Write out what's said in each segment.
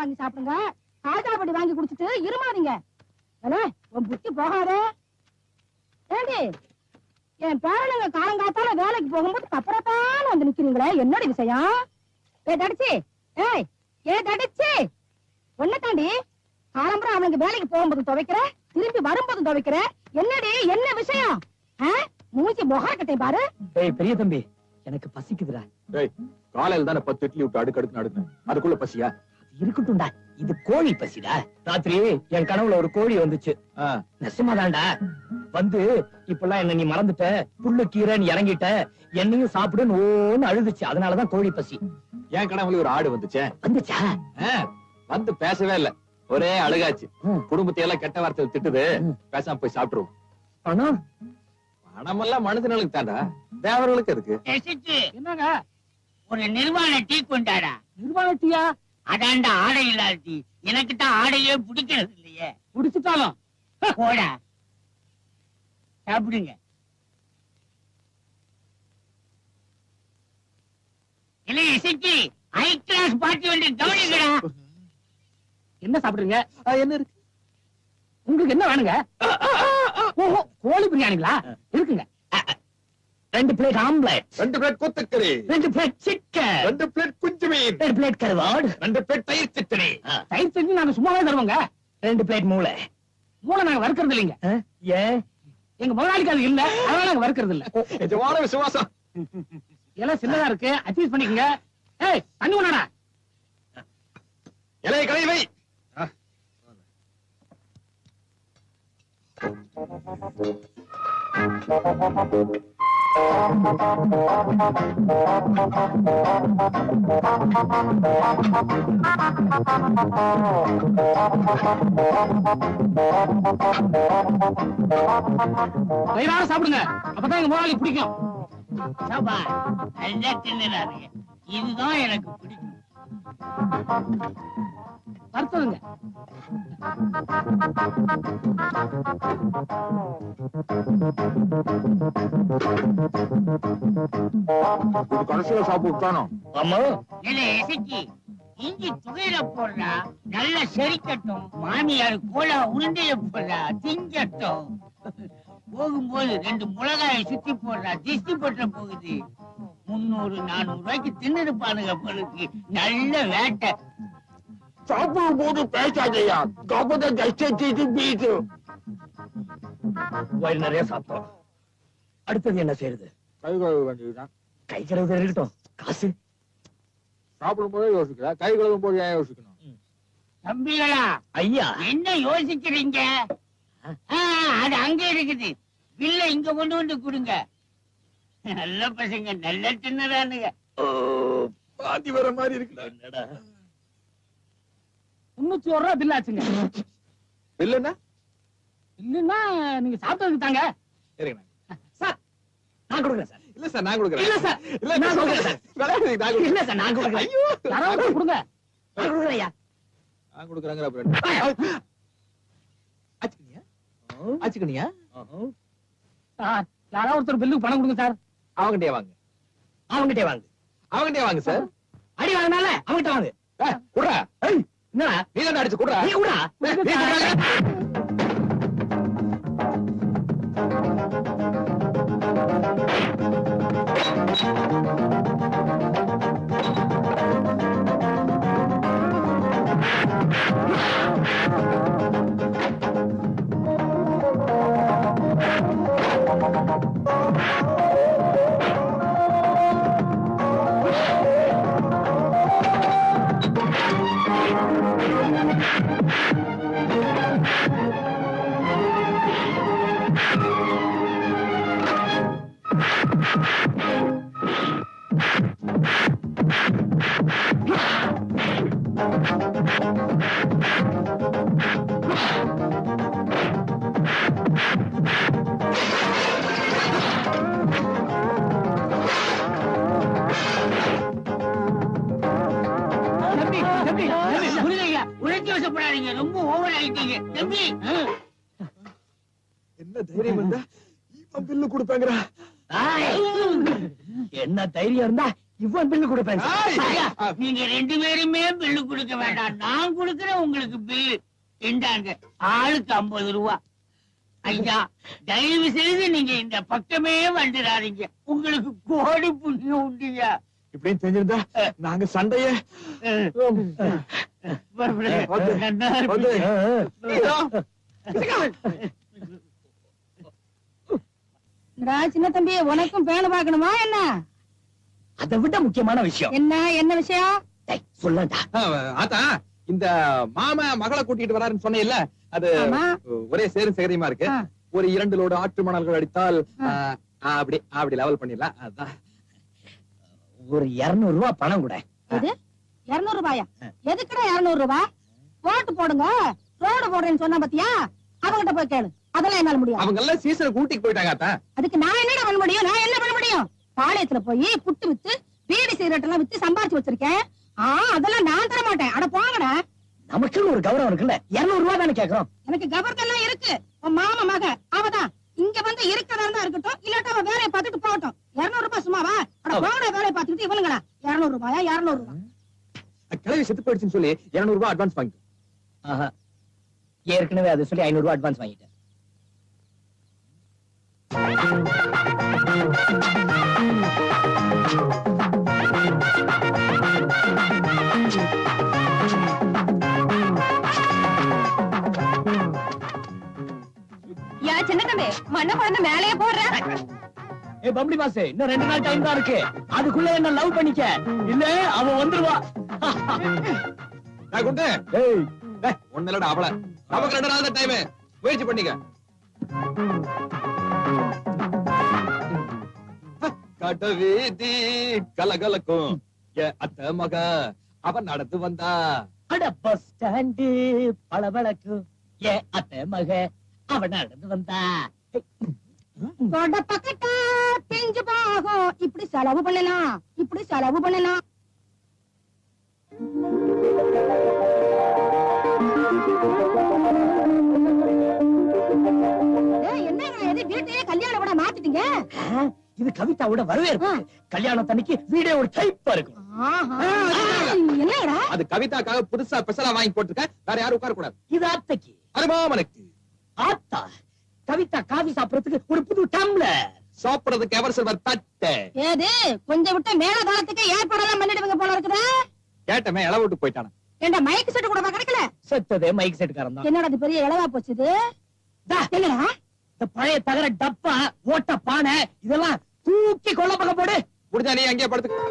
வாங்கி சாப்பிடுங்க. காஜாபடி வாங்கி குடிச்சிட்டு இருமாதீங்க. உன் புத்தி போகாதே. ஏண்டி என் பேரனுங்க காலங்காத்தால வேலைக்கு போகும்போது கப்பறத்தான வந்து நிக்கிறீங்களே, என்னோட விஷயம்? தடிச்சு தடிச்சு ஒன்ன தாண்டி காலம்பரம் அவனுக்கு வேலைக்கு போகும்போது துவைக்கிற, திரும்பி வரும்போது துவைக்கிற, என்னடி என்ன விஷயம்? மூஞ்சி முகாக்கட்டை பாரு. பெரிய தம்பி, எனக்கு பசிக்குதுடா. காலையில தானே 10 இட்லி விட்டு அடுக்கடுக்கு அடுக்கணும், அதுக்குள்ள பசியா? இருக்கட்டும்டா, இது கோழி பசிடா. ராத்திரி என் கனவுல ஒரு கோழி வந்துச்சு. நெசமாதான்டா வந்து, இப்பெல்லாம் என்ன நீ மறந்துட்ட, புல்லு கீரை நீ இறங்கிட்ட, என்னையும் சாப்பிடுன்னு ஓன்னு அழுதுச்சு. அதனாலதான் கோழி பசி. என் கனவுல ஒரு ஆடு வந்துச்சே. வந்துச்சா? வந்து பேசவே இல்ல, ஒரே அழுகாச்சு. குடும்பத்தை எல்லாம் கெட்ட வார்த்தை திட்டுது, பேசாம போய் சாப்பிட்டுருவோம். பணம் பணமெல்லாம் மனுஷனுக்கு தாண்டா, தேவர்களுக்கு இருக்கு. என்னங்க ஒரு நிர்வாண டீ கொண்டாடா. நிர்வாண டீயா? அதாண்டா ஆடை இல்லாத டீ. எனக்கு தான் ஆடையே பிடிக்கிறது இல்லையே. பிடிச்சிட்டாலும் போடா சாப்பிடுங்க. இல்லை இசைக்கு ஹை கிளாஸ் பார்ட்டி வந்து கவனிக்கடா. என்ன சாப்பிடுறீங்க? என்ன இருக்கு உங்களுக்கு? என்ன வேணுங்க? ஓஹோ, கோழி பிரியாணிங்களா? இருக்குங்க. 2 பிளேட் ஆம்லெட், 2 பிளேட் கொத்துக்கறி, 2 பிளேட் சிக்கன், 2 பிளேட் குஞ்சு மீன், 2 பிளேட் கருவாடு, 2 பிளேட் தயிர் சட்னி. தயிர் சட்னி நாங்க சும்மாவே தருவோங்க. 2 பிளேட் மூளை. மூளை நாங்க வறுக்கிறது இல்லைங்க. ஏன்? எங்க முதலாளிக்கு அது இல்ல, அதனால நாங்க வறுக்கிறது இல்ல. எஜமான விசுவாசம். எல்லாம் சின்னதா இருக்கு, அட்ஜஸ்ட் பண்ணிக்கங்க. ஏய், தண்ணி கொண்டாடா. இலையை கழுவி வை. வயிறார சாப்பிடுங்க, அப்பதான் எங்க முதலாளி பிடிக்கும். சாப்பா நல்லா தின்னுறாருங்க. இதுதான் எனக்கு பிடிக்கும். வறுத்ததுங்க. கடைசியில சாப்பிட்டானோ? ஆமா. இல்லை இசைக்கு இஞ்சி துகையில போடுறா, நல்லா செரிக்கட்டும். மாமியார் கோலா உருண்டைய போடுறா, திங்கட்டும். போகும்போது 2 மிளகாயை சுத்தி போடுறா, திஷ்டி போட்ட போகுது. 300-400 ரூபாய்க்கு தின்னுருப்பானுங்க பொழுது. நல்ல வேட்டை. சாப்பிடும் போது பேசாதையா, கபத கஷ்டத்தை பீட்டு. வயிறு நிறைய சாப்பிட்டோம். அடுத்தது என்ன செய்யறது? கை கழுவ வேண்டியதுதான். கை கழுவு இருக்கட்டும், காசு சாப்பிடும் போதே யோசிக்கிறா, கை கழுவும் போது ஏன் யோசிக்கணும்? தம்பிகளா, ஐயா, என்ன யோசிக்கிறீங்க? அது அங்க இருக்குது. பில்ல இங்க கொண்டு வந்து கொடுங்க. நல்ல பசங்க, நல்ல தின்னுறானுங்க. பாதி வர மாதிரி இருக்குடா. 301 ரூபாய் பில் ஆச்சுங்க. இல்லன்னா இல்லன்னா நீங்க சாப்பிட்டதுக்கு தாங்க. சரிங்க சார், நான் கொடுக்குறேன் சார். இல்ல சார், நான் கொடுக்குறேன். இல்ல சார், இல்ல நான் கொடுக்குறேன் சார். விளையாடுறீங்க, நான் இல்ல சார், நான் கொடுக்குறேன். ஐயோ, யாராவது கொடுங்க. நான் கொடுக்குறேன் ஐயா. நான் கொடுக்குறேங்கிற அப்புறம் ஆச்சுக்கணியா? ஆச்சுக்கணியா? சார், யாராவது ஒருத்தர் பில்லுக்கு பணம் கொடுங்க சார். அவங்கிட்டே வாங்க, அவங்ககிட்டே வாங்க. அவங்கிட்டே வாங்க சார். அடி வாங்கினால அவங்ககிட்ட வாங்க. குடுறா. என்னடா நீ தான் அடிச்சு குடுறா. நீ கூட உழைச்சி வசப்படாதீங்க, ரொம்ப ஓவர் ஆயிட்டீங்க தம்பி. என்ன தைரியம் இருந்தா இவன் பில்லு கொடுப்பாங்கடா. என்ன தைரியம் இருந்தா இவன் பில்லு கொடுப்பேன் ஐயா, நீங்க 2 பேருமே பில்லு கொடுக்க வேண்டாம். நான் கொடுக்கிறேன் உங்களுக்கு பில்லு. இந்தாங்க, ஆளுக்கு 50 ரூபா. ஐயா, தயவு செய்து நீங்க இந்த பக்கமே வந்துடாதீங்க. உங்களுக்கு கோடி புண்ணியம் உண்டுயா. இப்படின்னு தெரிஞ்சிருந்தா நாங்க சண்டைய சின்ன தம்பி, உனக்கும் பேணு பாக்கணுமா என்ன? அதை விட முக்கியமான விஷயம் என்ன விஷயம்? சொல்லண்டா. ஆத்தா, இந்த மாமா மகளை கூட்டிட்டு வராருன்னு சொன்னேன்ல, அது ஆமா. ஒரே சேரும் சேகரியமா இருக்கு. ஒரு 2 லோடு ஆற்று மணல்கள் அடித்தால் அப்படி லெவல் பண்ணிடலாம். அதான் ஒரு 200 ரூபாய் பணம் கூட. இது 200 ரூபாயா? எதுக்குடா 200 ரூபாய்? போட்டு போடுங்க. ரோடு போடுறேன்னு சொன்னா பாத்தியா, அவங்கிட்ட போய் கேளு. அதெல்லாம் என்னால முடியாது. அவங்க எல்லாம் சீசனை கூட்டிட்டு போயிட்டாங்க ஆத்தா. அதுக்கு நான் என்னடா பண்ண முடியும்? நான் என்ன பண்ண முடியும்? பாளையத்துல போய் புட்டு வித்து பீடி சிகரெட் எல்லாம் வித்து சம்பாதிச்சு வச்சிருக்கேன். அதெல்லாம் நான் தர மாட்டேன். அட போங்கடா. நமக்குன்னு ஒரு கௌரவம் இருக்குல்ல. 200 ரூபாய் தானே கேக்குறோம். எனக்கு கவர்க்கெல்லாம் இருக்கு. உன் மாமா மக அவதான் இங்க வந்து இருக்கிறதா இருந்தா இருக்கட்டும், இல்லாட்டா அவன் வேலையை பார்த்துட்டு போகட்டும். 200 ரூபாய் சும்மாவா? அட போங்கடா, வேலையை பார்த்துக்கிட்டு இவனுங்களா 200 ரூபாயா? 200 ரூபாய் கிளவி செத்து போயிடுச்சுன்னு சொல்லி 200 ரூபாய் அட்வான்ஸ் வாங்கிட்டோம். ஆஹா, ஏற்கனவே அதை சொல்லி 500 ரூபாய் அட்வான்ஸ் வாங்கிட்டேன். யா சின்ன தம்பி, மண்ண குழந்தை மேலேயே போடுற. ஏ பம்படி மாசே, இன்னும் 2 நாள் டைம் தான் இருக்கு. அதுக்குள்ள என்ன லவ் பண்ணிக்க, இல்ல அவன் வந்துருவா. நான் குண்டு, ஏய் ஒண்ணு இல்லடா அவள. நமக்கு 2 நாள் தான் டைம். முயற்சி பண்ணிக்க. கடவீதி கலகலக்கும் அத்த மக அவன் நடந்து வந்தா. அட பஸ் ஸ்டாண்டு பளபளக்கு ஏ அத்தை மக அவன் நடந்து வந்தா. கொட பக்கட்டா பிஞ்சு போகும். இப்படி செலவு பண்ணலாம், இப்படி செலவு பண்ணலாம். என்னங்க இது, வீட்டையே கல்யாண கூட மாத்திட்டீங்க? இது கவிதாவோட வரவேற்பு. கல்யாணத்தன்னைக்கு வீடே ஒரு டைப்பா இருக்கும். என்னடா அது கவிதாக்காக புதுசா ஸ்பெஷலா வாங்கி போட்டுருக்க. வேற யாரும் உட்கார கூடாது. இது அத்தைக்கு. அருமாமனுக்கு ஆத்தா, கவிதா காபி சாப்பிடறதுக்கு ஒரு புது டம்ளர், சாப்பிடுறதுக்கு எவர் சில்வர் தட்டு. ஏது கொஞ்சம் விட்டு மேல காலத்துக்கு ஏற்பாடெல்லாம் பண்ணிடுவீங்க போல இருக்குதா? கேட்டமே இளவு விட்டு போயிட்டான. ஏண்டா மைக் செட் கூட கிடைக்கல? செத்ததே மைக் செட்டுக்காரன் தான். என்னடா இது பெரிய இளவா போச்சு இது? என்னடா இந்த பழைய தகர டப்பா, ஓட்ட பானை இதெல்லாம் தூக்கி கொள்ள பக்கம் போடு. முடிஞ்சா நீ அங்கேயே படுத்து.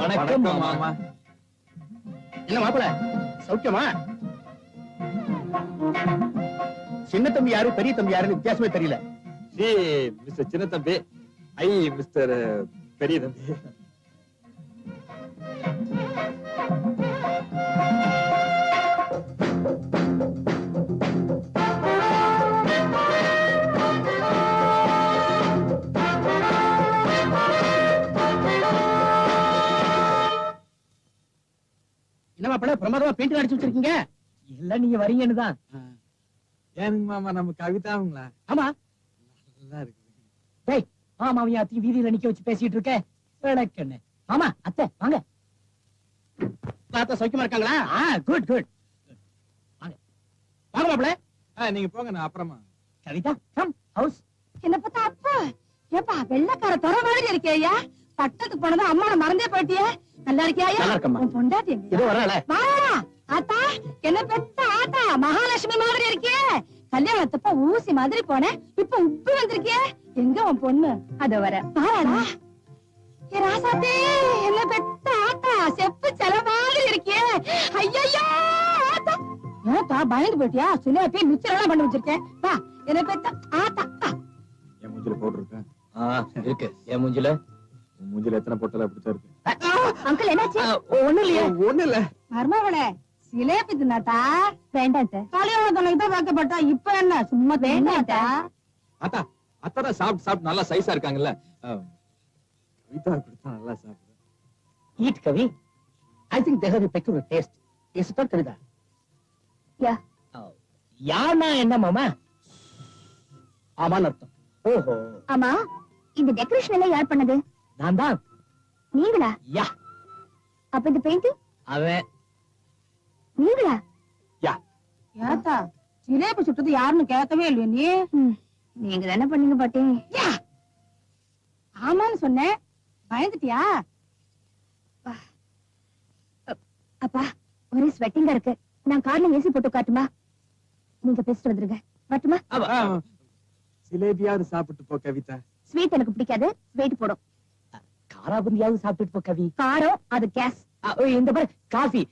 வணக்கம் மாமா. என்ன மாப்பிள, சௌக்கியமா? சின்ன தம்பி யாரு பெரிய தம்பி யாருன்னு வித்தியாசமே தெரியல. நீ மிஸ்டர் சின்ன தம்பி, ஐ மிஸ்டர் பெரிய தம்பி. என்ன மாப்பிள, பிரமாதமா பெயிண்ட் அடிச்சு வச்சிருக்கீங்க. இல்ல நீங்க வரீங்கன்னு தான். ஏனுங்க மாமா, நம்ம கவிதாங்களா? ஆமா. நல்லா இருக்கு. டேய், மாமாவையும் அத்தையும் வீதியில நிக்க வச்சு பேசிட்டு இருக்க. விளக்கண்ணு. மாமா, அத்தை வாங்க. சௌக்கியமா இருக்காங்களா? Good good. வாங்க வாங்க மாப்பிள. நீங்க போங்க, நான் அப்புறமா. Kavitha come house. என்ன பார்த்தா அப்பா, ஏப்பா வெள்ளக்கார தொர மாதிரி இருக்கேயா? பட்டத்துக்கு போனது அம்மாவை மறந்தே போயிட்டியே. நல்லா இருக்கியா? நல்லா இருக்கம்மா. உன் பொண்டாட்டி எங்க? இதோ வராள. வா ஆத்தா, என்ன பெத்த ஆத்தா, மகாலட்சுமி மாதிரி இருக்கியே. கல்யாணத்தப்ப ஊசி மாதிரி போனேன், இப்ப உப்பு வந்திருக்கியே. எங்க உன் பொண்ணு? அதோ வர. பாராளா ஏ ராசாத்தே, என்ன பெத்த ஆத்தா, செப்பு செல மாதிரி இருக்கியே. ஐயையோ ஆத்தா, ஏத்தா பயந்து போயிட்டியா? சுனியாப்பே மிச்சரெல்லாம் பண்ணி வச்சிருக்கேன். வா என்ன பெத்த ஆத்தா. என் மூஞ்சில போட்டு இருக்கேன். இருக்கு என் மூஞ்சில. மூஞ்சில எத்தனை பொட்டல அப்படித்தான் இருக்கு. அங்கிள் என்னாச்சு? ஒண்ணு இல்லையே. ஒண்ணு இல்ல. மருமகளே சிலேபி தின்னாட்டா? வேண்டாம் கல்யாண தொலைக்கு தான் வைக்கப்பட்டா இப்ப என்ன சும்மா வேண்டாட்டா? அத்தா அத்தான் சாப்பிட்டு நல்லா சைஸா இருக்காங்கல்ல. கவிதா அப்படித்தான் நல்லா சாப்பிடுறேன். Eat, Kavi. I think they have a peculiar taste. Is it not, Kavita? Yeah. யானா என்ன மாமா? ஆமான்னு அர்த்தம். ஓஹோ. ஆமா, இந்த டெக்கரேஷன் எல்லாம் யார் பண்ணது? நான் தான். நீங்களா? யா. அப்ப இந்த பெயிண்டிங்? அவன். நீங்களா? யா. ஏத்தா சிலேபி சுட்டது யாருன்னு கேட்கவே இல்லையா நீ? நீங்க தானே பண்ணீங்க பாட்டி. யா. ஆமான்னு சொன்னேன், பயந்துட்டியா? அப்பா ஒரே ஸ்வெட்டிங்கா இருக்கு. நான் கார்ல ஏசி போட்டு காட்டுமா? நீங்க பேசிட்டு வந்துருங்க. வரட்டுமா? சிலேபியாவது சாப்பிட்டு போ கவிதா. ஸ்வீட் எனக்கு பிடிக்காது, ஸ்வீட் போடும். காராபுந்தியாவது சாப்பிட்டுட்டு போ கவி. காரம் அது கேஸ். இந்த பாரு காஃபி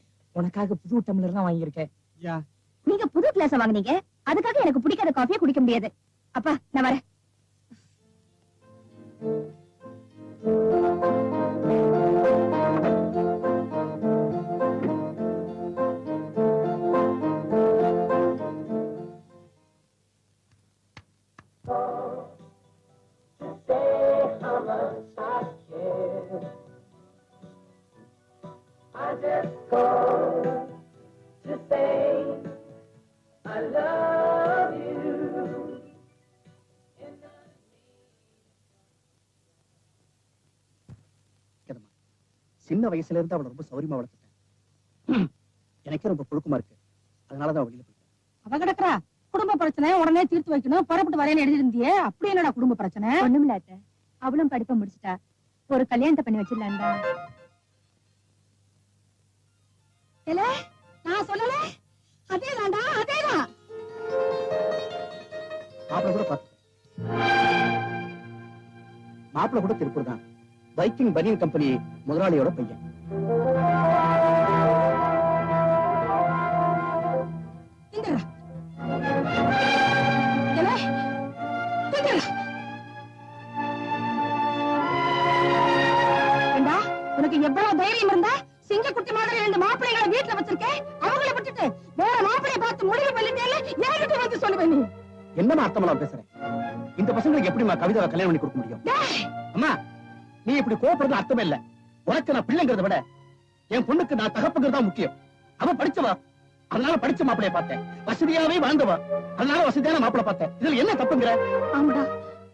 உனக்காக புது டம்ளர் தான் வாங்கியிருக்கேன். யா. நீங்க புது கிளாஸ் வாங்குனீங்க, அதுக்காக எனக்கு பிடிக்காத காஃபியை குடிக்க முடியாது. அப்பா நான் வரேன். சின்ன வயசுல இருந்து அவளை ரொம்ப சௌரியமா வளர்த்துட்டேன். எனக்கே ரொம்ப புழுக்கமா இருக்கு. அதனாலதான் வெளியில போயிட்டேன். அவ கிடக்குறா குடும்ப பிரச்சனை உடனே தீர்த்து வைக்கணும், புறப்பட்டு வரேன்னு எழுதி இருந்தியே, அப்படி என்னடா குடும்ப பிரச்சனை? ஒண்ணுமில்ல அத்தை, அவளும் படிப்பை முடிச்சுட்டா, ஒரு கல்யாணத்தை பண்ணி வச்சிடலாம்டா. நான் சொல்லல, அதேதான்டா அதேதான். மாப்பிள கூட பார்த்து மாப்பிள கூட திருப்பூர் தான். வைக்கிங் பனியன் கம்பெனி முதலாளியோட பையன். இந்தடா. ஏலே, இந்தடா. ஏண்டா, உனக்கு எவ்வளவு தைரியம் இருந்தா சிங்கக்குட்டி மாதிரி ரெண்டு மாப்பிள்ளைகளை வீட்டுல வச்சிருக்கேன், அவங்கள விட்டுட்டு வேற மாப்பிள்ளைய பார்த்து முடிவு பண்ணிட்டேன்னு என்கிட்ட வந்து சொல்லுவேன் நீ. என்னமா அர்த்தமெல்லாம் பேசுறேன்? இந்த பசங்களுக்கு எப்படிமா கவிதாவை கல்யாணம் பண்ணி கொடுக்க முடியும்? அம்மா, நீ இப்படி கோபப்படுறது அர்த்தமே இல்ல. உனக்கு நான் பிள்ளைங்கிறத விட என் பொண்ணுக்கு நான் தகப்புங்கிறது தான் முக்கியம். அவ படிச்சவா, அதனால படிச்ச மாப்பிளைய பார்த்தேன். வசதியாவே வாழ்ந்தவா, அதனால வசதியான மாப்பிளை பார்த்தேன். இதுல என்ன தப்புங்கிற? ஆமாடா,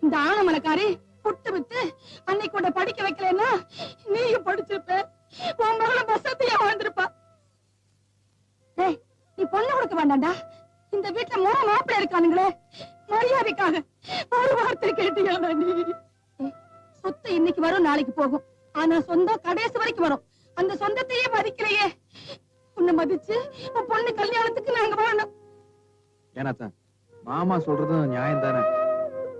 இந்த ஆனமலைக்காரி புட்டு வித்து அன்னைக்கு கூட படிக்க வைக்கலன்னா நீயும் படிச்சிருப்ப, உன் மகளை வசதியா வாழ்ந்திருப்பா. டேய், நீ பொண்ணு கொடுக்க வேண்டாம்டா. இந்த வீட்டுல முறை மாப்பிள்ளை இருக்கானுங்களே, மரியாதைக்காக ஒரு வார்த்தை கேட்டியாடா நீ? சொத்து இன்னைக்கு வரும் நாளைக்கு போகும், ஆனா சொந்தம் கடைசி வரைக்கும் வரும். அந்த சொந்தத்தையே மதிக்கலையே, உன்னை மதிச்சு உன் பொண்ணு கல்யாணத்துக்கு நாங்க வாழணும். ஏனாத்தா மாமா சொல்றதும் நியாயம் தானே.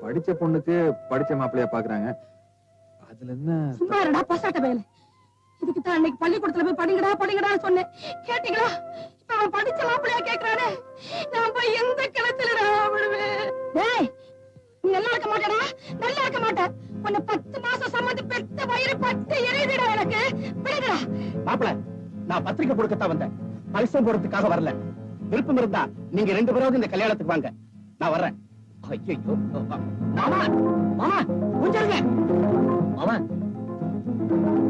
படிச்ச பொண்ணுக்கு படிச்ச மாப்பிள்ளையா பாக்குறாங்க. அதுல என்ன? சும்மா இருடா பசாட்ட வேலை. இதுக்கு தான் அன்னைக்கு பள்ளிக்கூடத்துல போய் படிங்கடா படிங்கடான்னு சொன்னேன், கேட்டீங்களா? இப்ப அவன் படிச்ச மாப்பிள்ளையா கேக்குறானே, நான் போய் எந்த கிணத்துலடா விடுவேன்? டேய், நீ நல்லா இருக்க மாட்டடா, நல்லா இருக்க மாட்ட. உன்னை 10 மாசம் சம்மந்து பெத்த வயிறு பட்டு எரியுதுடா எனக்கு. விடுங்கடா. மாப்பிள, நான் பத்திரிக்கை கொடுக்கத்தான் வந்தேன், பரிசம் போறதுக்காக வரல. விருப்பம் இருந்தா நீங்க 2 பேராவது இந்த கல்யாணத்துக்கு வாங்க, நான் வர்றேன். ஐயோ மாமா, மாமா கொஞ்சம் மாமா.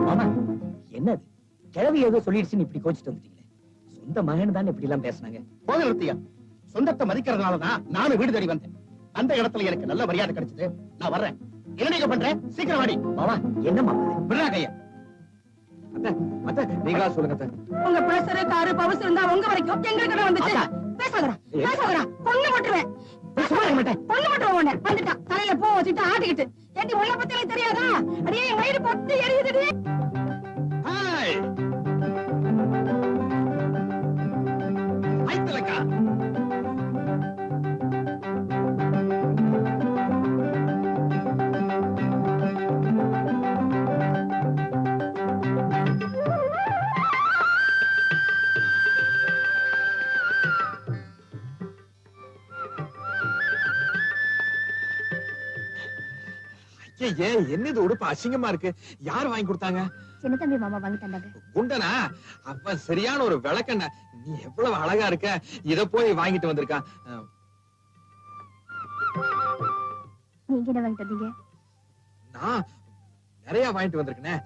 மாமா என்னது? கிழவி ஏதோ சொல்லிடுச்சுன்னு இப்படி கோச்சிட்டு வந்துட்டீங்களே. சொந்த மகன் தான் இப்படி எல்லாம் பேசினாங்க. போக நிறுத்தியா. சொந்தத்தை மதிக்கிறதுனாலதான் நானும் வீடு தேடி வந்தேன். அந்த இடத்துல எனக்கு நல்ல மரியாதை கிடைச்சது. நான் வர்றேன். என்ன நீங்க பண்றேன்? சீக்கிரம் வாடி. மாமா என்ன மாமா? விடுறா கையா. அத்தை அத்தை நீங்களா சொல்லுங்க அத்தை. உங்க பிரஷர் காரு பவஸ் இருந்தா உங்க வரைக்கும் எங்களுக்கு வந்துச்சு. பேசாதடா பேசாதடா, பொண்ணு மட்டுவேன். சும்மா இருக்க மாட்டேன். பொண்ணு மட்டும் உடனே வந்துட்டான், தலையில பூ வச்சுட்டு ஆட்டிக்கிட்டு. ஏண்டி உள்ள பத்தியில தெரியாதா? அடியே வயிறு பொட்டு எரியுதுடி. ஹாய் ஐத்தலக்கா. ஏன் என்னது உடுப்பு அசிங்கமா இருக்கு? யார் வாங்கி கொடுத்தாங்க? சின்ன தம்பி மாமா வாங்கி தந்தாங்க. குண்டனா? அப்ப சரியான ஒரு விளக்கண்ண. நீ எவ்வளவு அழகா இருக்க, இத போய் வாங்கிட்டு வந்திருக்கா. நீங்க என்ன வாங்கி தந்தீங்க? நான் நிறைய வாங்கிட்டு வந்திருக்கேனே.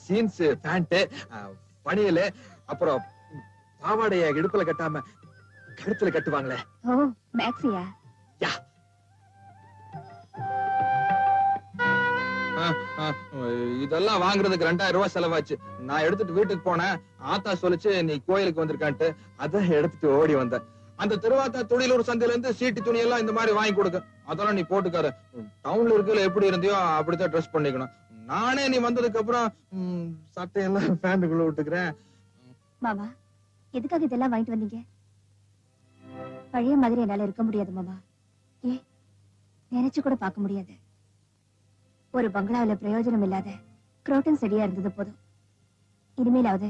ஜீன்ஸ் பேண்ட், பனியல், அப்புறம் பாவாடைய இடுப்புல கட்டாம கழுத்துல கட்டுவாங்களே. ஓ, மேக்ஸியா? யா. இதெல்லாம் வாங்குறதுக்கு 2000 ரூபாய் செலவாச்சு. நான் எடுத்துட்டு வீட்டுக்கு போனேன். ஆத்தா சொல்லிச்சு நீ கோயிலுக்கு வந்திருக்கான்ட்டு. அத எடுத்துட்டு ஓடி வந்தேன். அந்த திருவாத்தா துணிலூர் சந்தையில இருந்து சீட்டு துணி எல்லாம் இந்த மாதிரி வாங்கி கொடுக்க. அதெல்லாம் நீ போட்டுக்காரு. டவுன்ல இருக்கல எப்படி இருந்தியோ அப்படித்தான் ட்ரெஸ் பண்ணிக்கணும். நானே நீ வந்ததுக்கு அப்புறம் சட்டையெல்லாம் பேண்டுக்குள்ள விட்டுக்கிறேன். மாமா, எதுக்காக இதெல்லாம் வாங்கிட்டு வந்தீங்க? பழைய மாதிரி என்னால இருக்க முடியாது மாமா. ஏ, நினைச்சு கூட பார்க்க முடியாது. ஒரு பங்களாவில பிரயோஜனம் இல்லாத குரோட்டன் செடியா இருந்தது போதும். இனிமேலாவது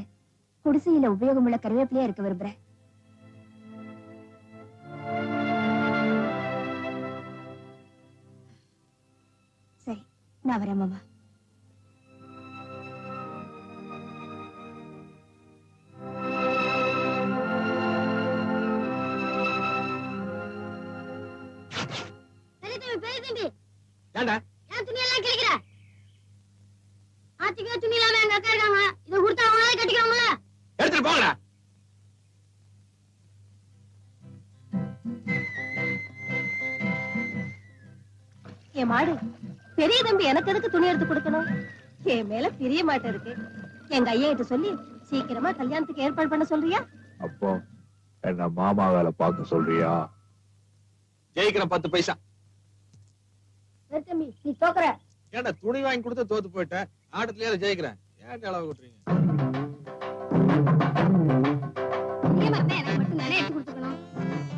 குடிசையில உபயோகமுள்ள கருவேப்பிலையா இருக்க விரும்புறேன். சரி, நான் வரேன் மாமா. ஏண்டா ஏன் துணி எல்லாம் கிழிக்கிற? ஆத்திக்கோ துணி இல்லாம எங்க அக்கா இருக்காங்க. இதை கொடுத்தா அவங்களால கட்டிக்கிறாங்களா? எடுத்துட்டு போங்கடா. என் மாடு பெரிய தம்பி எனக்கு எதுக்கு துணி எடுத்து கொடுக்கணும்? என் மேல பிரிய மாட்டேன் இருக்கு. எங்க ஐயா கிட்ட சொல்லி சீக்கிரமா கல்யாணத்துக்கு ஏற்பாடு பண்ண சொல்றியா? அப்போ என்ன மாமா வேலை பார்க்க சொல்றியா? ஜெயிக்கிற 10 பைசா. தம்பி, நீ தோக்குற. ஏன்டா துணி வாங்கி கொடுத்து தோத்து போயிட்டேன். ஆட்டத்திலேயே ஜெயிக்கிறேன். ஏன் அளவு விட்டுறீங்க? எனக்கு மட்டும் நிறைய எடுத்து கொடுத்துக்கணும்.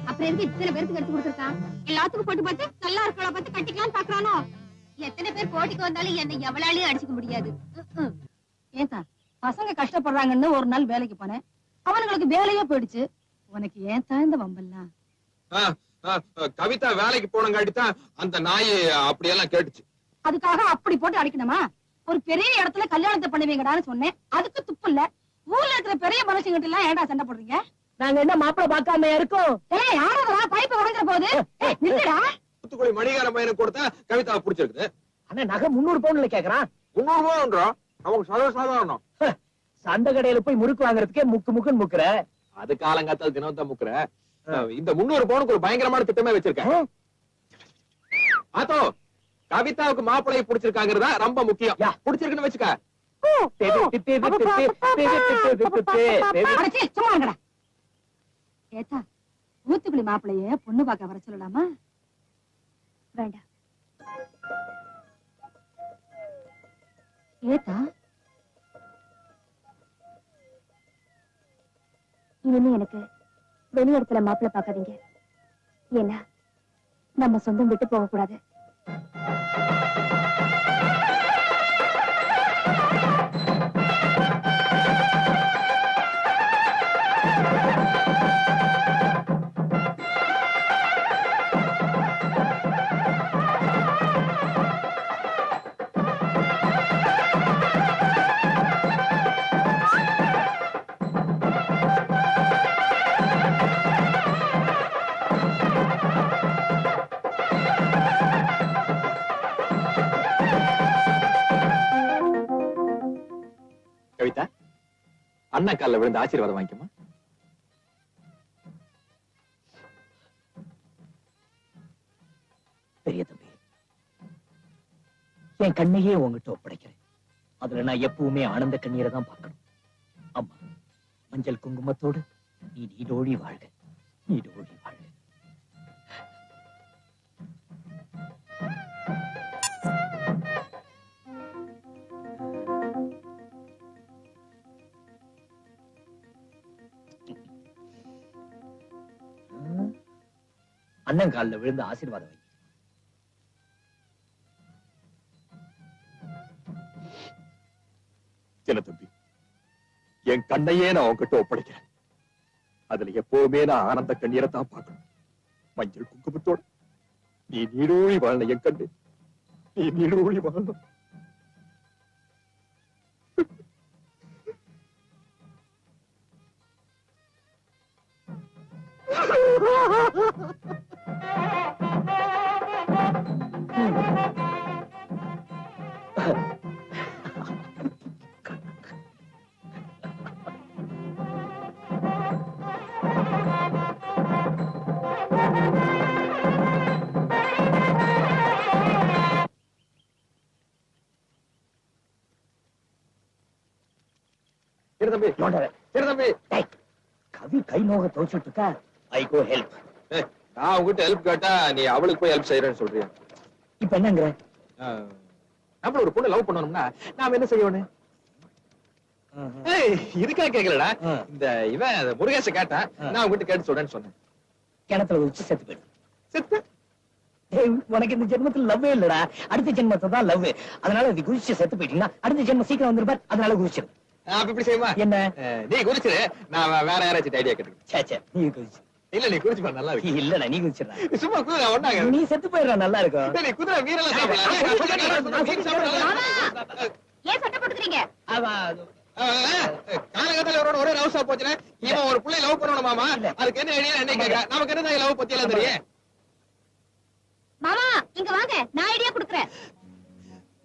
அப்புறம் எதுக்கு இத்தனை பேருக்கு எடுத்து கொடுத்துருக்கான்? எல்லாத்துக்கும் போட்டு பார்த்து நல்லா இருக்கா பார்த்து கட்டிக்கலாம்னு பாக்குறானோ? எத்தனை பேர் போட்டிக்கு வந்தாலும் என்னை எவ்வளாலையும் அடிச்சுக்க முடியாது. ஏன் பசங்க கஷ்டப்படுறாங்கன்னு ஒரு நாள் வேலைக்கு போனேன். அவனுங்களுக்கு வேலையே போயிடுச்சு. உனக்கு ஏன் தான் இந்த வம்பெல்லாம்? கவிதா வேலைக்கு போனங்காட்டிதான் அந்த நாய் அப்படியெல்லாம் கேட்டுச்சு. அதுக்காக அப்படி போட்டு அடிக்கணுமா? ஒரு பெரிய இடத்துல கல்யாணத்தை பண்ணுவீங்கடான்னு சொன்னேன். அதுக்கு துப்பு இல்ல. ஊர்ல இருக்கிற பெரிய மனுஷங்கிட்ட எல்லாம் ஏன்டா சண்டை போடுறீங்க? நாங்க என்ன மாப்பிள பாக்காம இருக்கோம்? யாராவது பைப்பு உடைஞ்சிட போகுது. நில்லுடா. தூத்துக்குடி மணிகார பையனுக்கு கொடுத்தா கவிதா பிடிச்சிருக்குது. ஆனா நகை 300 பவுன்ல கேக்குறான். 300 ரூபான்றோம். அவங்க சர்வசாதாரணம். சண்டை கடையில போய் முறுக்கு வாங்குறதுக்கே முக்குன்னு முக்குற. அது காலங்காத்தால் தினத்தான் முக்குற. இந்த 300 பவுனுக்கு ஒரு பயங்கரமான திட்டமே வச்சிருக்கேன். ஆத்தோ, கவிதாவுக்கு மாப்பிளையை பிடிச்சிருக்காங்கிறதா ரொம்ப முக்கியம். பிடிச்சிருக்குன்னு வச்சுக்க. ஏத்தா, ஊத்துக்குளி மாப்பிளைய பொண்ணு பார்க்க வர சொல்லலாமா? வேண்டாம். ஏத்தா, இனிமே எனக்கு வெளி இடத்துல மாப்பிள்ளை பார்க்காதீங்க. ஏன்னா நம்ம சொந்தம் விட்டு போக கூடாது. கவிதா, அண்ணா கால்ல விழுந்து ஆசீர்வாதம் வாங்கிக்கமா. பெரிய தம்பி, என் கண்ணையே உங்ககிட்ட ஒப்படைக்கிறேன். அதுல நான் எப்பவுமே ஆனந்த கண்ணீரை தான் பார்க்கணும். அம்மா, மஞ்சள் குங்குமத்தோடு நீ நீடோழி வாழ்க, நீடோழி வாழ்க. அண்ணன் காலில் விழுந்து ஆசீர்வாதம் வை. சின்ன தம்பி, என் கண்ணையே நான் உன்கிட்ட ஒப்படைக்கிறேன். அதுல எப்பவுமே நான் ஆனந்த கண்ணீரை தான் பார்க்கணும். மஞ்சள் குங்குமத்தோட நீ நீடோழி வாழ என் கண்ணு, நீ நீடூழி வாழணும். தம்பி தம்பி, கவி கை நோக துவச்சிட்டு இருக்கா. ஐ கோ ஹெல்ப். நான் உங்ககிட்ட ஹெல்ப் கேட்டா நீ அவளுக்கு போய் ஹெல்ப் செய்யறேன்னு சொல்றியா? இப்ப என்னங்கிற? நம்மள ஒரு பொண்ணு லவ் பண்ணணும்னா நாம என்ன செய்யணும்? இதுக்கா கேக்கலடா. இந்த இவன் முருகேச கேட்டா நான் உங்ககிட்ட கேட்டு சொல்றேன்னு சொன்னேன். கிணத்துல உச்சி செத்து போயிடு. செத்து உனக்கு இந்த ஜென்மத்துல லவ்வே இல்லடா, அடுத்த ஜென்மத்தை தான் லவ். அதனால இது குதிச்சு செத்து போயிட்டீங்கன்னா அடுத்த ஜென்மம் சீக்கிரம் வந்துருப்பார். அதனால குதிச்சிரு. அப்ப இப்படி செய்யுமா? என்ன நீ குதிச்சிரு, நான் வேற யாராச்சும் ஐடியா கேட்டுக்கிறேன். சேச்சே, நீ குதிச்சு. இல்ல நீ குதிச்சு பாரு, நல்லா இருக்கு. இல்லடா, நீ குதிச்சிடா. சும்மா குதிரை ஒண்ணாங்க. நீ செத்து போயிடுற, நல்லா இருக்கும். நீ குதிரை வீரெல்லாம் சாப்பிடலாம். ஏன் சண்டை போட்டுக்கிறீங்க? காலகட்டத்துல ஒரே ரவுசா போச்சுன்னா இவன் ஒரு பிள்ளை லவ் பண்ணணும் மாமா. அதுக்கு என்ன ஐடியா என்ன கேக்குற? நமக்கு என்ன லவ் பத்தி எல்லாம் தெரியும். மாமா இங்க வாங்க, நான் ஐடியா குடுக்குறேன்.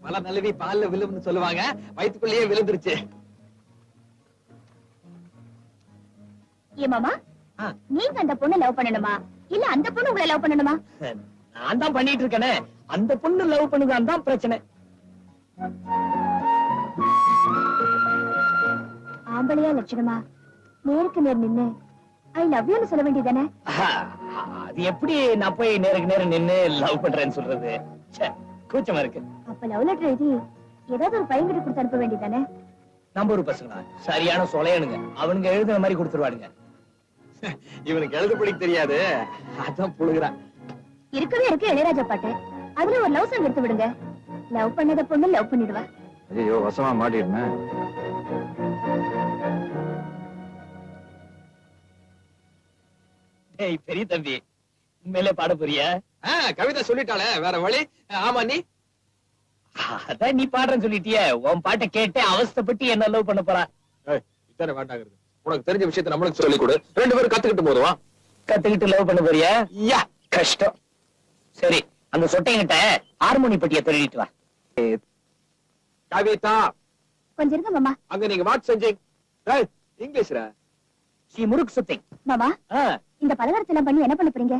மலை நழுவி பால்ல விழும்னு சொல்லுவாங்க, வயிற்றுக்குள்ளேயே விழுந்துருச்சு. ஏ மாமா, நீங்க அந்த பொண்ணை லவ் பண்ணணுமா இல்ல அந்த பொண்ணு உங்களை லவ் பண்ணணுமா? நான் தான் பண்ணிட்டு இருக்கேனே, அந்த பொண்ணு லவ் பண்ணுதான் தான் பிரச்சனை. ஆம்பளையா லட்சணமா நேருக்கு நேர் நின்னு ஐ லவ் யூன்னு சொல்ல வேண்டியதானே? அது எப்படி நான் போய் நேருக்கு நேரம் நின்னு லவ் பண்றேன்னு சொல்றது? கூச்சமா இருக்கு. அப்ப லவ் லெட்டர் எழுதி ஏதாவது ஒரு பையன் கிட்ட கொடுத்து அனுப்ப வேண்டியதானே? நம்ம ஒரு பசங்களா சரியான சொலையனுங்க, அவனுங்க எழுதுற மாதிரி கொடுத்துருவானுங்க. இவனுக்கு எழுத படிக்க தெரியாது, அதான் புழுகிறான். இருக்கவே இருக்கு இளையராஜா பாட்டு, அதுல ஒரு லவ் சாங் எடுத்து விடுங்க. லவ் பண்ணத பொண்ணு லவ் பண்ணிடுவா. ஐயோ வசமா மாட்டிடுறேன். டேய் பெரிய தம்பி, உண்மையிலே பாட போறியா? கவிதை சொல்லிட்டாளே, வேற வழி. ஆமா நீ அதான் நீ பாடுறேன்னு சொல்லிட்டியே, உன் பாட்டை கேட்டு அவஸ்தைப்பட்டு என்ன லவ் பண்ண போறா? இதானே வேண்டாங்கிறது. உனக்கு தெரிஞ்ச விஷயத்தை நம்மளுக்கு சொல்லி கொடு, ரெண்டு பேரும் கத்துக்கிட்டு போதுவா. கத்துக்கிட்டு லவ் பண்ண போறியா? யா கஷ்டம். சரி, அந்த சொட்டைங்கிட்ட ஹார்மோனி பெட்டியை திருடிட்டு வா. கவிதா கொஞ்சம் இருங்க மாமா. அங்க நீங்க வாட் செஞ்சீங்க? இங்கிலீஷ்ரா? ஸ்ரீ முருக் சுத்திங். மாமா இந்த பலகாரத்தை எல்லாம் பண்ணி என்ன பண்ண போறீங்க?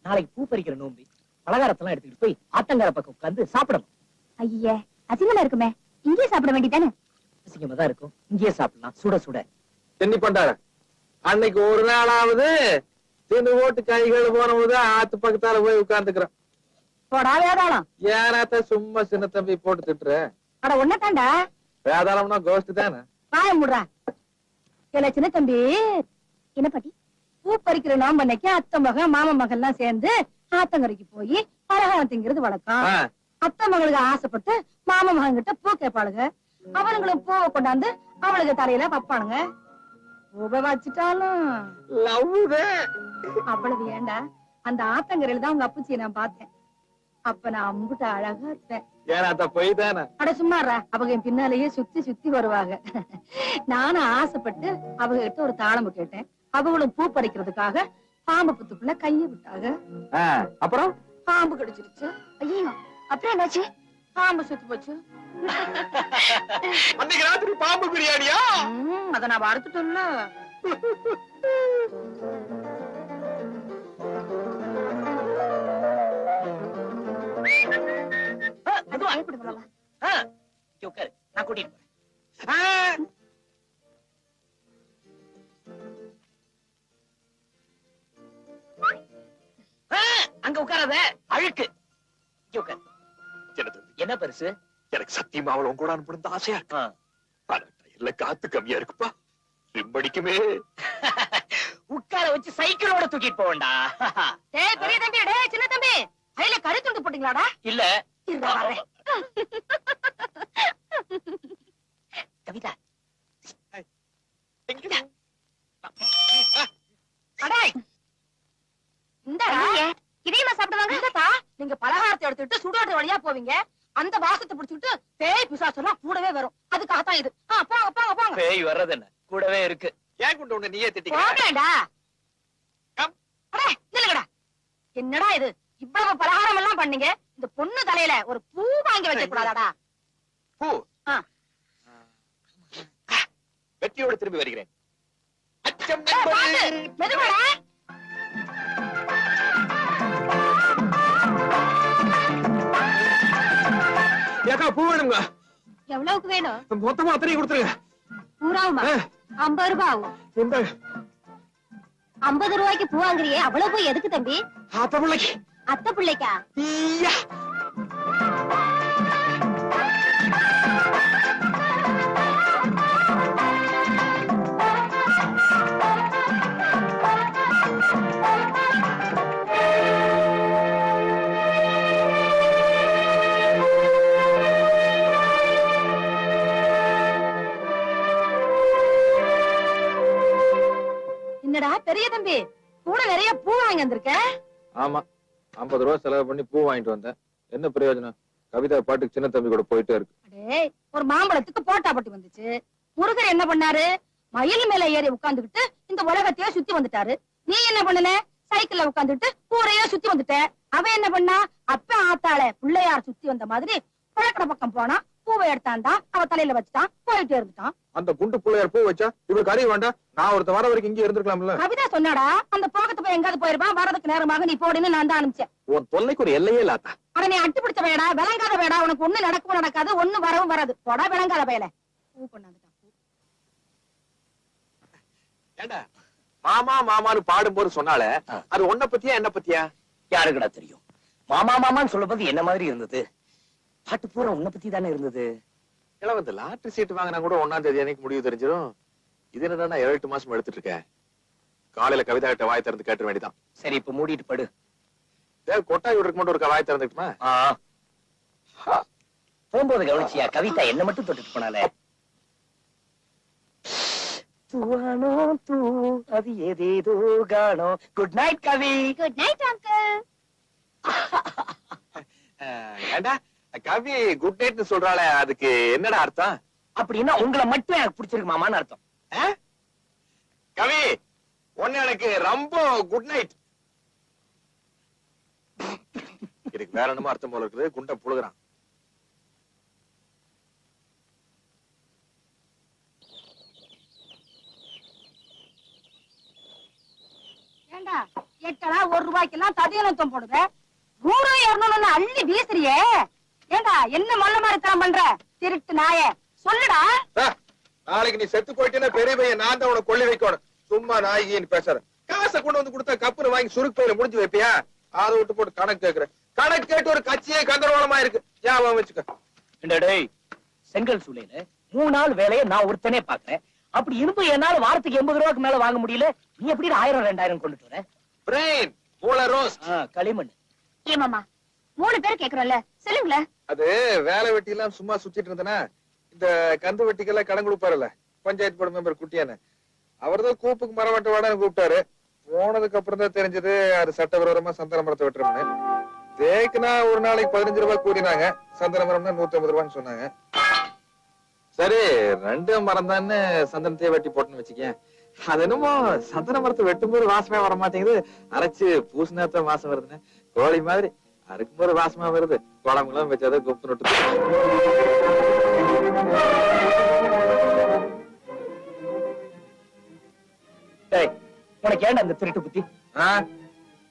நாளைக்கு பூ பறிக்கிற நோம்பி, பலகாரத்தெல்லாம் எடுத்துக்கிட்டு போய் ஆத்தங்கர பக்கம் உட்கார்ந்து சாப்பிடணும். ஐயே அசிங்கமா இருக்குமே, இங்கேயே சாப்பிட வேண்டியதானே? அசிங்கமா தான் இருக்கும், இங்கேயே சாப்பிடலாம் சுட சுட. என்ன பண்றாரு? அன்னைக்கு ஒரு நாளாவது தின்னு ஓட்டு கைகள் போனபோது ஆத்து பக்கத்தால போய் உட்கார்ந்துக்கிறோம். போடா வேதாளம். ஏனாத்த சும்மா சின்ன தம்பி போட்டு திட்டுற? அட ஒன்னதாண்டா. வேதாளம்னா கோஷ்டி தானே. வாய முடுறா. இல்ல சின்ன தம்பி, என்ன பாட்டி? பூ பறிக்கிற நோம்பன்னைக்கு அத்தை மகன் மாமா மகன் எல்லாம் சேர்ந்து ஆத்தங்கரைக்கு போய் பலகாரம் திங்கிறது வழக்கம். அத்தை மகளுக்கு ஆசைப்பட்டு மாமா மகன் கிட்ட பூ கேட்பாளுங்க. அவனுங்களும் பூவை கொண்டாந்து அவளுக்கு தலையில வைப்பானுங்க. பூவை வச்சுட்டாலும் அவ்வளவு ஏண்டா, அந்த ஆத்தங்கரையில தான் உங்க அப்புச்சியை நான் பார்த்தேன். அப்ப நான் அம்புட்ட அழகா இருப்பேன். ஏனாத்த போய் தானே. அட சும்மாறா, அவங்க என் பின்னாலேயே சுத்தி சுத்தி வருவாங்க. நானும் ஆசைப்பட்டு அவங்க கிட்ட ஒரு தாளம்பு கேட்டேன். அவங்களும் பூ பறிக்கிறதுக்காக பாம்பு புத்துக்குள்ள கைய விட்டாங்க. அப்புறம் பாம்பு கடிச்சிருச்சு. ஐயோ அப்புறம் என்னாச்சு? பாம்பு சுத்தி போச்சு. அன்னைக்கு ராத்திரி பாம்பு பிரியாணியா? அத நான் வறுத்துட்டேன்ல. நான் கூட்டிட்டு போறேன். அங்க உட்காராத, அழுக்கு. என்ன பெருசு? எனக்கு சத்தியமா அவளை உங்க கூட அனுப்பணும் ஆசையா இருக்கு. இல்ல காத்து கம்மியா இருக்குப்பா, ரிம்படிக்குமே. உட்கார வச்சு சைக்கிளோட தூக்கிட்டு போவேண்டா. டேய் பெரிய தம்பி, டேய் சின்ன தம்பி, கையில கறி துண்டு போட்டீங்களாடா? இல்ல கவிதா, இந்தடா இதையுமா சாப்பிடுவாங்க. நீங்க பலகாரத்தை எடுத்துட்டு சுடுகாட்டு வழியா போவீங்க. அந்த வாசத்தை பிடிச்சிட்டு பேய் பிசாசெல்லாம் கூடவே வரும். அதுக்காகத்தான் இது. போங்க போங்க போங்க. பேய் வர்றது என்ன கூடவே இருக்கு. ஏன் கொண்டு உன்னை நீயே திட்டிக்க? போங்கடா. அடே நில்லுங்கடா. என்னடா இது இவ்வளவு பலகாரம் எல்லாம் பண்ணீங்க, இந்த பொண்ணு தலையில ஒரு பூ வாங்கி வைக்க கூடாதாடா? பூ வெற்றியோடு திரும்பி வருகிறேன். அச்சம் மெதுவாடா. ஏக்கா பூ வேணுங்க. எவ்வளவுக்கு வேணும்? மொத்தமா அத்தனையும் கொடுத்துருங்க. பூராவுமா? 50 ரூபாய் ஆகும். 50 ரூபாய்க்கு பூ வாங்குறியே, அவ்வளவு பூ எதுக்கு தம்பி? அத்தை பிள்ளைக்கு. அத்தை பிள்ளைக்கா? என்னடா பெரிய தம்பி கூட நிறைய பூ வாங்கி வந்திருக்க? ஆமா, 50 ரூபாய் செலவு பண்ணி பூ வாங்கிட்டு வந்தேன். என்ன பிரயோஜனம்? கவிதா பாட்டுக்கு சின்ன தம்பி கூட போயிட்டே இருக்கு. அடே ஒரு மாம்பழத்துக்கு போட்டாப்பட்டி வந்துச்சு. முருகர் என்ன பண்ணாரு? மயில் மேல ஏறி உட்கார்ந்துகிட்டு இந்த உலகத்தையே சுத்தி வந்துட்டாரு. நீ என்ன பண்ணன? சைக்கிள்ல உட்கார்ந்துட்டு ஊரையே சுத்தி வந்துட்ட. அவன் என்ன பண்ணா? அப்ப ஆத்தாள பிள்ளையார் சுத்தி வந்த மாதிரி புழக்கட பக்கம் போனா பூவை எடுத்தாண்டா, அவ தலையில வச்சுட்டான், போயிட்டே இருந்துட்டான். அந்த குண்டு பிள்ளையார் பூ வச்சா இவருக்கு அறிய வேண்டாம்? நான் ஒருத்த வர வரைக்கும் இங்கே இருந்திருக்கலாம்ல. கவிதா சொன்னாடா, அந்த போகத்து போய் எங்காவது போயிருப்பான், வரதுக்கு நேரமாக நீ போடுன்னு நான் தான் அனுப்பிச்சேன். உன் தொல்லைக்கு ஒரு எல்லையே இல்லாதா? அட நீ அட்டு பிடிச்ச வேடா, விளங்காத வேடா, உனக்கு ஒண்ணு நடக்கவும் நடக்காது, ஒண்ணு வரவும் வராது. போடா விளங்காத பயல. பூ கொண்டாந்துட்டான். ஏண்டா மாமா மாமான்னு பாடும்போது சொன்னால அது உன்னை பத்தியா என்ன பத்தியா? யாருக்குடா தெரியும்? மாமா மாமான்னு சொல்லும்போது என்ன மாதிரி இருந்தது? பாட்டு பூரா உன்னை பத்தி தானே இருந்தது. இந்த லாட்டரி சீட் வாங்கினா கூட 1ஆம் தேதி அன்னைக்கு முடிவு தெரிஞ்சிடும். இது என்னடா 7-8 மாசம் எடுத்துட்டு இருக்க? காலையில கவிதா கிட்ட வாய் திறந்து கேட்ட வேண்டியதான். சரி இப்ப மூடிட்டு படு. கொட்டாய் விடுறதுக்கு மட்டும் ஒரு வாய் திறந்துக்குமா? போகும்போது கவனிச்சியா? கவிதா என்ன மட்டும் தொட்டுட்டு போனாலே. தூவானோ தூ அது ஏதேதோ காணோ. Good night Kavi. Good night uncle. ஏண்டா கவி குட் நைட்னு சொல்றாளே, அதுக்கு என்னடா அர்த்தம்? அப்படின்னா உங்களை மட்டும் எனக்கு பிடிச்சிருக்கு மாமான்னு அர்த்தம். கவி ஒன்னு எனக்கு ரொம்ப குட் நைட். இதுக்கு வேற என்னமோ அர்த்தம் போல இருக்குது. குண்டை புழுகுறான். ஏண்டா 1 ரூபாய்க்கெல்லாம் ததியனத்தம் போடுற, 100 200 அள்ளி வீசுறியே. ஏண்டா என்ன மல்ல மாதிரி தரம் பண்ற திருட்டு நாய? சொல்லுடா. நாளைக்கு நீ செத்து போயிட்டேன்னா பெரிய பையன் நான் தான் உனக்கு கொள்ளி வைக்கணும். சும்மா நாயகின்னு பேசுற. காசை கொண்டு வந்து கொடுத்தா கப்புனு வாங்கி சுருக்கு பையில முடிஞ்சு வைப்பியா? அதை விட்டு போட்டு கணக்கு கேக்குறேன். கணக்கு கேட்டு ஒரு கட்சியே கந்தரவளமா இருக்கு. ஞாபகம் வச்சுக்க. செங்கல் சூளையில 3 நாள் வேலையை நான் ஒருத்தனே பாக்குறேன். அப்படி இரும்பு என்னால வாரத்துக்கு 80 ரூபாய்க்கு மேல வாங்க முடியல. நீ எப்படி 1000 2000 கொண்டுட்டு வர? பிரெயின் மூளை ரோஸ்ட் களிமண். ஏமாமா 3 பேர் கேக்குறோம்ல, சொல்லுங்களேன். அது வேலை வெட்டி எல்லாம் சும்மா சுத்திட்டு இருந்தனா இந்த கந்து வெட்டிக்கெல்லாம் கடன் கொடுப்பாருல்ல பஞ்சாயத்து போர்டு மெம்பர் குட்டியானு, அவர்தான் கூப்புக்கு மரம் வெட்ட வாடான்னு கூப்பிட்டாரு. போனதுக்கு அப்புறம் தான் தெரிஞ்சது அது சட்டவிரோதமா சந்தன மரத்தை வெட்டுறோம்னு. தேக்குனா ஒரு நாளைக்கு 15 ரூபாய் கூடினாங்க. சந்தன மரம்னா 150 ரூபான்னு சொன்னாங்க. சரி 2 மரம் தானே சந்தனத்தையே வெட்டி போட்டுன்னு வச்சுக்கேன். அது என்னமோ சந்தன மரத்தை வெட்டும் போது வாசமே வர மாட்டேங்குது, அரைச்சு பூசினாத்தான் வாசம் வருதுன்னு. கோழி மாதிரி அறுக்கும் போது வாசமா வருது, குழம்புலாம் வச்சாதான் குப்பு நட்டு. உனக்கு ஏன்டா அந்த திருட்டு புத்தி?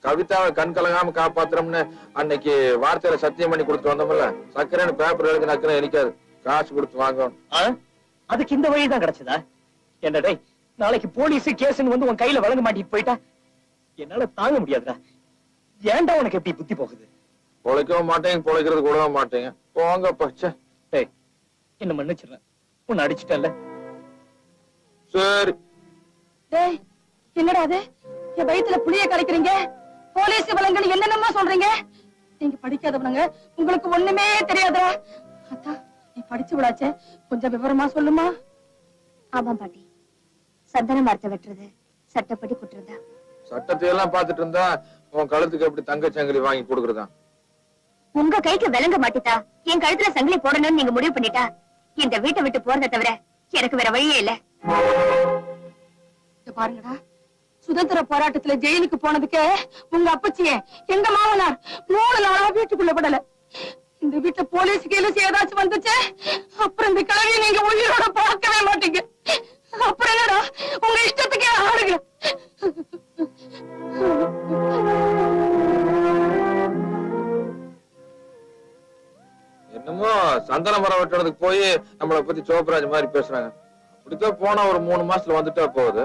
கவிதாவை கண் கலங்காம காப்பாத்துறோம்னு அன்னைக்கு வார்த்தையில சத்தியம் பண்ணி கொடுத்து வந்தோம்ல, சக்கரைன்னு பேப்பர் எழுதி நக்கரை எரிக்காது, காசு கொடுத்து வாங்கணும். அதுக்கு இந்த வழிதான் கிடைச்சதா? என்னடே நாளைக்கு போலீஸ் கேஸ்ன்னு வந்து உன் கையில வழங்க மாட்டிட்டு போயிட்டா என்னால தாங்க முடியாதுடா. ஏன்டா உனக்கு எப்படி புத்தி போகுது? பொழைக்கவும் மாட்டேங்க, பொழைக்கிறது கூடவே மாட்டேங்க. போங்க பச்சை. என்ன மன்னிச்சிடுறேன், உன்னை அடிச்சுட்டல. சரி. டேய் என்னடா அது? என் வயித்துல புளிய கலைக்கிறீங்க, போலீஸ் வழங்கன்னு என்னென்னமா சொல்றீங்க? நீங்க படிக்காதவனுங்க, உங்களுக்கு ஒண்ணுமே தெரியாதா? அத்தா நீ படிச்சு விடாச்சே, கொஞ்சம் விவரமா சொல்லுமா? ஆமா பாட்டி, சந்தன மரத்தை வெட்டுறது சட்டப்படி குற்றம்தான். சட்டத்தை எல்லாம் பாத்துட்டு இருந்தா உன் கழுத்துக்கு எப்படி தங்கச்சங்கிலி வாங்கி கொடுக்கறதா? உங்க கைக்கு விளங்க மாட்டிட்டா என் கழுத்துல சங்கிலி போடணும்னு நீங்க முடிவு பண்ணிட்டா இந்த வீட்டை விட்டு போறதை தவிர எனக்கு வேற வழியே இல்ல. பாருங்கடா, சுதந்திர போராட்டத்துல ஜெயிலுக்கு போனதுக்கு உங்க அப்பச்சிய எங்க மாமனார் 3 நாளா வீட்டுக்குள்ள விடல. இந்த வீட்டுல போலீஸ் கேலீஸ் ஏதாச்சும் வந்துச்சு, அப்புறம் இந்த கிழவியை நீங்க உயிரோட பார்க்கவே மாட்டீங்க. அப்புறம் என்னடா உங்க இஷ்டத்துக்கே ஆடுங்க. என்னமோ சந்தன மரம் வெட்டுறதுக்கு போய் நம்மளை பத்தி சோப்ராஜ் மாதிரி பேசுறாங்க. அப்படித்தான் போனா ஒரு 3 மாசத்துல வந்துட்டா போகுது.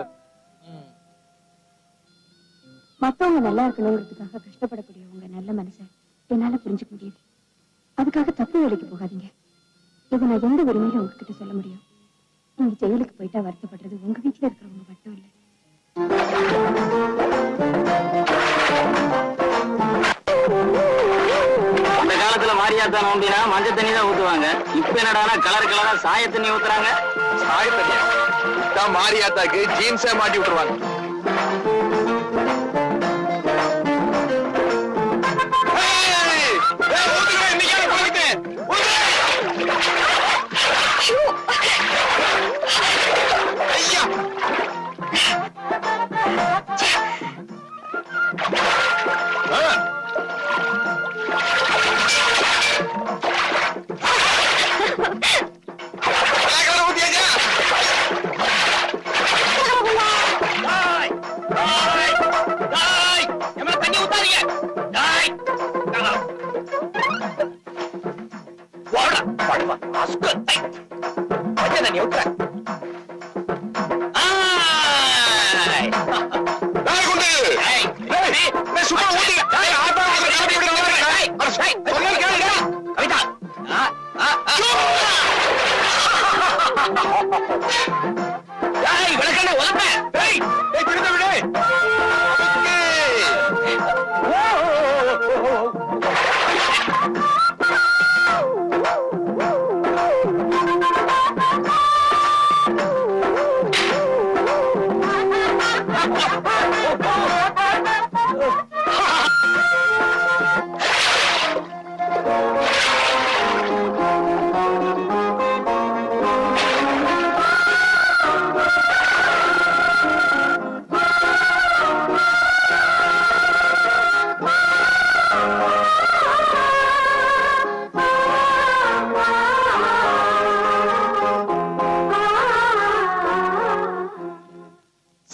மத்தவங்க நல்லா இருக்கணுங்கிறதுக்காக கஷ்டப்படக்கூடிய உங்க நல்ல மனசை என்னால புரிஞ்சுக்க முடியுது. அதுக்காக தப்பு வேலைக்கு போகாதீங்க. இதை நான் எந்த உரிமையில உங்ககிட்ட சொல்ல முடியும். நீங்க ஜெயிலுக்கு போயிட்டா வருத்தப்படுறது உங்க வீட்டுல இருக்கிறவங்க மட்டும் இல்ல. அந்த காலத்துல மாரியாத்தா நோம்பினா மஞ்சள் தண்ணி தான் ஊத்துவாங்க. இப்ப என்னடானா கலர் கலரா சாய தண்ணி ஊத்துறாங்க. சாய தண்ணியா? இதான் மாரியாத்தாக்கு ஜீன்ஸே மாட்டி விட்டுருவாங்க.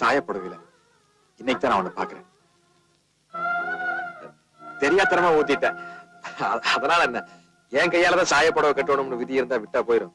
சாயப்படுவில இன்னைக்கு தான் நான் உன்னை பாக்குறேன். தெரியாத்தனமா ஊத்திட்டேன். அதனால என்ன, என் கையாலதான் சாயப்படவை கட்டணும்னு விதி இருந்தா விட்டா போயிரும்.